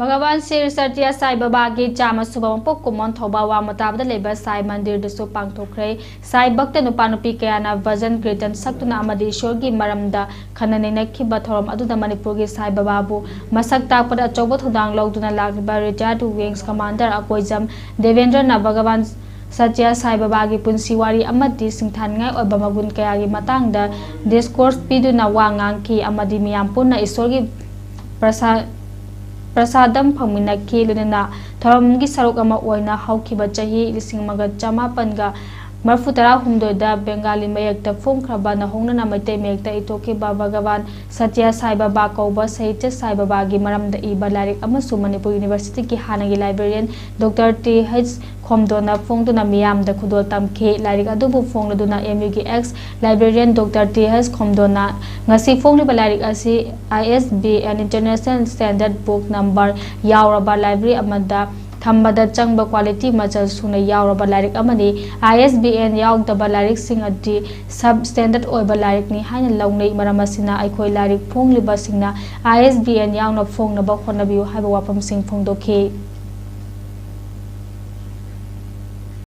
Bhagawan Shri Satya Sai Baba ki chama suba mapok kumwon Thoubal Wangmataba leba Sai Mandir dasu pangthokkhare Sai Bhakta nupa nupi kayana Bhajan Kirtan saktuna amadi Ishwar gi maramda khananenakhiba thorom aduda Manipur gi Sai Baba bu masak takpada achauba thudang lawduna lakliba retired wings commander akoijam Devendra na Bhagawan Satya Sai Baba gi punsi wari amadi singthan ngai oiba magun kaya gi matangda discourse piduna wangang ki amadi miyam punna Ishwar gi Prasadam Paminaki Lunana, Thoramgi Sarukama Oina, Haukiba Chahi, Lising Magat Chamapanga, Marfutara Humdoda, Bengali Mayakta, Fung Krabana, Honana Mate Mayakta, Itoki Bhagawan, Satya Sai Baba Koba, Saita Sai Baba Gimaram the Ibalarik, Amasu Manipur University ki Hanagi librarian, Dr. T. H. Komdona Fongduna Miam, the Kudotam K. Larik Adubu Fongduna MUGX, librarian Dr. T. H. Komdona, Nasi Fongli Balarik Asi, ISB, and International Standard Book Number, Yauraba Library Amada. Thambada changba quality machal suna yauraba larik amani ISBN yaugdaba larik sing adi substandard oiba larik ni haina laungnei maramasina aikhoi larik phongliba singna ISBN yaungna phongnaba khonabiu haiba wapam sing phongdokhe